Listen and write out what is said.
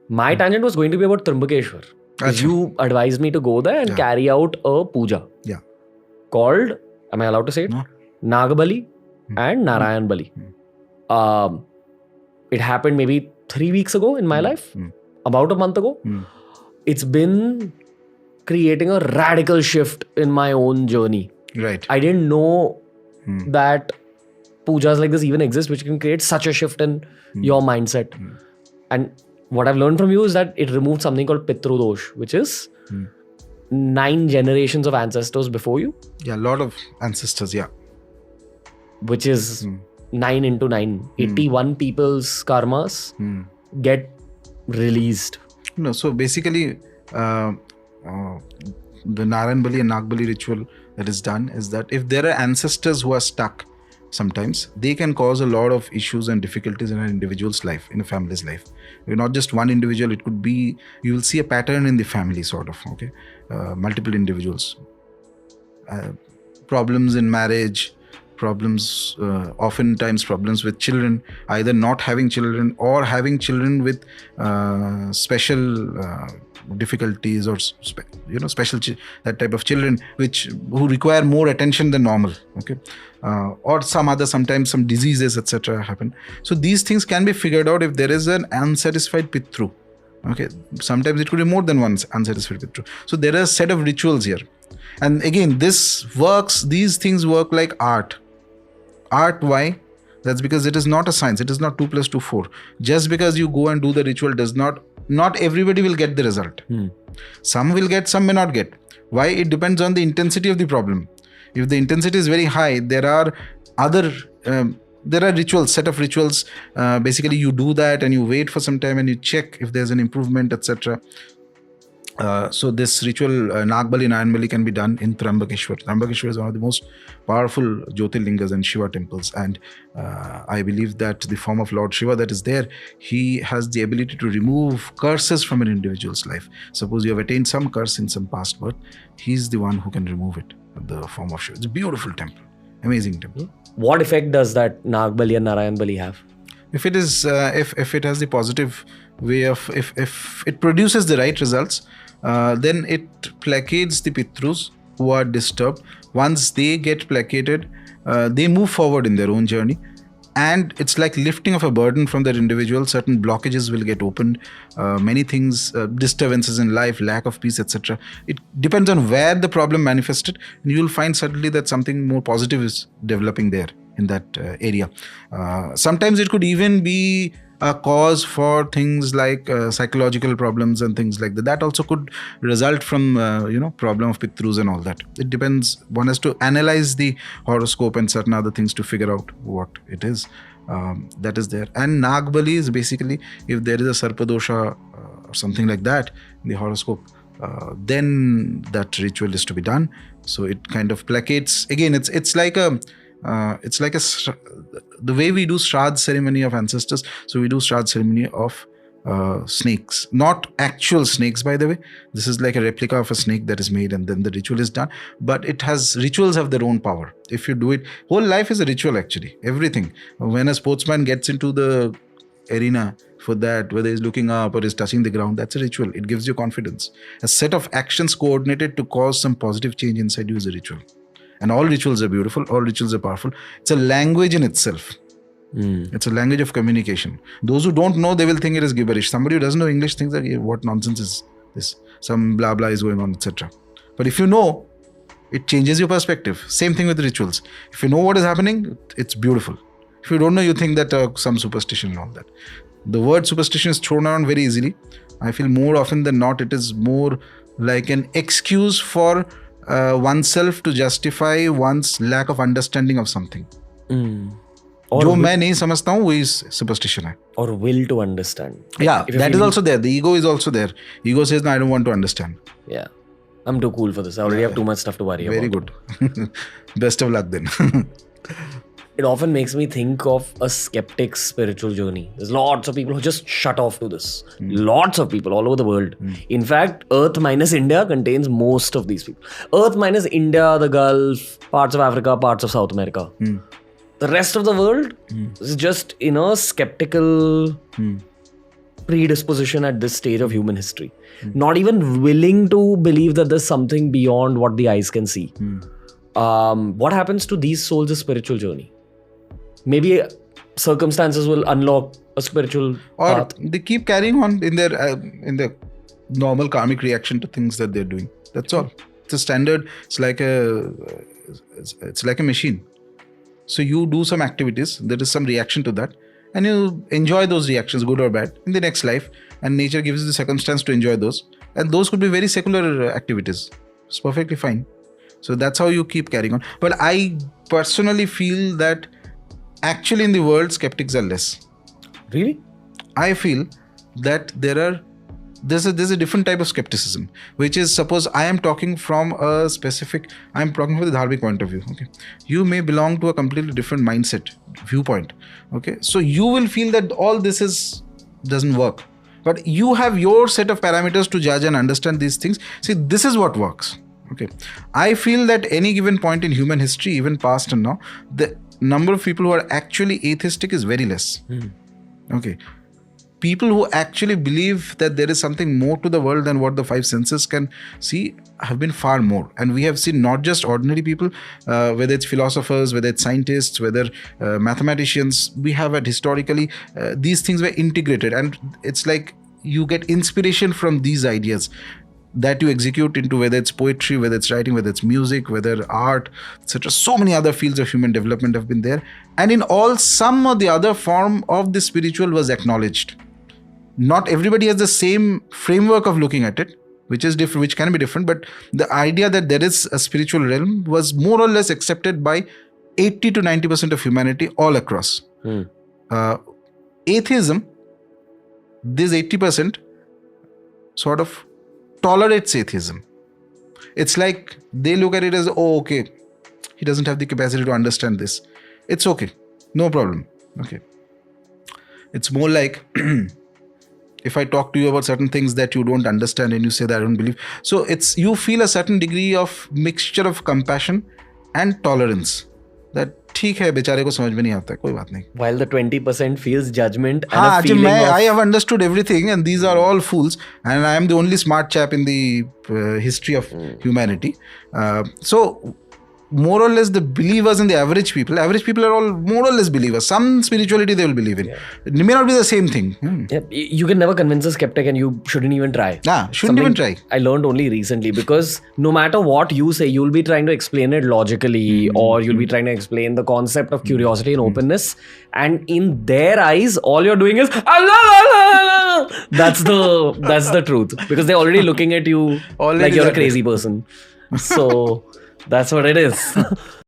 My tangent was going to be about Trimbakeshwar. Achha. You advised me to go there and carry out a puja. Yeah. Called, am I allowed to say it? No. Nagbali and Narayan Bali. It happened maybe 3 weeks ago in my life. About a month ago. It's been creating a radical shift in my own journey. Right. I didn't know that pujas like this even exist, which can create such a shift in your mindset. And what I've learned from you is that it removed something called Pitru Dosha, which is 9 generations of ancestors before you. Yeah, a lot of ancestors, yeah. Which is 9 into 9. 81 people's karmas get released. No, so basically, the Narayan Bali and Nagbali ritual that is done is that if there are ancestors who are stuck, sometimes they can cause a lot of issues and difficulties in an individual's life, in a family's life. Not just one individual, it could be, you will see a pattern in the family sort of, okay? Multiple individuals. Problems in marriage, problems, oftentimes problems with children, either not having children or having children with special difficulties or special that type of children who require more attention than normal, okay, or sometimes some diseases, etc. happen. So these things can be figured out if there is an unsatisfied Pitru. Okay, sometimes it could be more than one unsatisfied Pitru. So there are a set of rituals here, and again, these things work like art. Why? That's because it is not a science. It is not 2 + 2 4. Just because you go and do the ritual does not everybody will get the result. Some will get, some may not get. Why? It depends on the intensity of the problem. If the intensity is very high, there are rituals, set of rituals. Basically, you do that and you wait for some time and you check if there's an improvement, etc. So this ritual, Nagbali and Narayan Bali, can be done in Trimbakeshwar. Trimbakeshwar is one of the most powerful Jyotirlingas and Shiva temples, and I believe that the form of Lord Shiva that is there, he has the ability to remove curses from an individual's life. Suppose you have attained some curse in some past birth, he's the one who can remove it, the form of Shiva. It's a beautiful temple, amazing temple. What effect does that Nagbali and Narayan Bali have? If it is, if it has the positive way of, if it produces the right results, then it placates the Pitrus who are disturbed. Once they get placated, they move forward in their own journey, and it's like lifting of a burden from that individual. Certain blockages will get opened, many things, disturbances in life, lack of peace, etc. It depends on where the problem manifested, and you'll find suddenly that something more positive is developing there in that area. Sometimes it could even be a cause for things like psychological problems and things like that. That also could result from problem of Pitrus and all that. It depends. One has to analyze the horoscope and certain other things to figure out what it is that is there. And Nagbali is basically, if there is a Sarpa Dosha or something like that in the horoscope, then that ritual is to be done. So it kind of placates. Again, it's like the way we do Shraddh ceremony of ancestors. So we do Shraddh ceremony of snakes, not actual snakes, by the way. This is like a replica of a snake that is made, and then the ritual is done. But rituals have their own power. If you do it, whole life is a ritual actually. Everything. When a sportsman gets into the arena for that, whether he's looking up or is touching the ground, that's a ritual. It gives you confidence. A set of actions coordinated to cause some positive change inside you is a ritual. And all rituals are beautiful. All rituals are powerful. It's a language in itself. It's a language of communication. Those who don't know, they will think it is gibberish. Somebody who doesn't know English thinks that, what nonsense is this? Some blah blah is going on, etc. But if you know, it changes your perspective. Same thing with rituals. If you know what is happening, it's beautiful. If you don't know, you think that some superstition and all that. The word superstition is thrown around very easily. I feel more often than not, it is more like an excuse for oneself to justify one's lack of understanding of something. जो मैं नहीं समझता हूँ वही superstition है. Or will to understand. Yeah, that is also there. The ego is also there. Ego says, no, I don't want to understand. Yeah, I'm too cool for this. I already have too much stuff to worry about. Very good. Best of luck then. It often makes me think of a skeptic's spiritual journey. There's lots of people who just shut off to this. Lots of people all over the world. In fact, Earth minus India contains most of these people. Earth minus India, the Gulf, parts of Africa, parts of South America. The rest of the world is just in a skeptical predisposition at this stage of human history. Not even willing to believe that there's something beyond what the eyes can see. What happens to these souls' spiritual journey? Maybe circumstances will unlock a spiritual Or path. they keep carrying on in their normal karmic reaction to things that they're doing. That's all. It's a standard. It's like a machine. So you do some activities, there is some reaction to that, and you enjoy those reactions, good or bad, in the next life. And nature gives you the circumstance to enjoy those. And those could be very secular activities. It's perfectly fine. So that's how you keep carrying on. But I personally feel that actually in the world, skeptics are less. Really? I feel that there's a different type of skepticism, which is, suppose I am talking from a specific, I'm talking from the dharmic point of view. Okay, you may belong to a completely different mindset, viewpoint. Okay, so you will feel that all this doesn't work, but you have your set of parameters to judge and understand these things. See, this is what works. Okay, I feel that any given point in human history, even past and now, the number of people who are actually atheistic is very less. Okay, people who actually believe that there is something more to the world than what the five senses can see have been far more. And we have seen not just ordinary people, whether it's philosophers, whether it's scientists, whether mathematicians, we have had historically, these things were integrated. And it's like you get inspiration from these ideas that you execute into, whether it's poetry, whether it's writing, whether it's music, whether art, etc. So many other fields of human development have been there. And in all, some or the other form of the spiritual was acknowledged. Not everybody has the same framework of looking at it, which is different, which can be different, but the idea that there is a spiritual realm was more or less accepted by 80 to 90% of humanity all across. Atheism, this 80% sort of tolerates atheism. It's like they look at it as, oh, okay, he doesn't have the capacity to understand this. It's okay, no problem. Okay, it's more like if I talk to you about certain things that you don't understand and you say that I don't believe. So it's, you feel a certain degree of mixture of compassion and tolerance. That ठीक है, बेचारे को समझ में नहीं आता, कोई बात नहीं. While the 20% feels judgment and a feeling of... I have understood everything and these are all fools and I am the only smart chap in the history of humanity. So more or less the believers and the average people are all more or less believers. Some spirituality they will believe in. It may not be the same thing. Yeah, you can never convince a skeptic and you shouldn't even try. Shouldn't even try. I learned only recently, because no matter what you say, you'll be trying to explain it logically, or you'll be trying to explain the concept of curiosity and openness, and in their eyes all you're doing is Allah. That's the truth, because they're already looking at you like you're a crazy person. So that's what it is.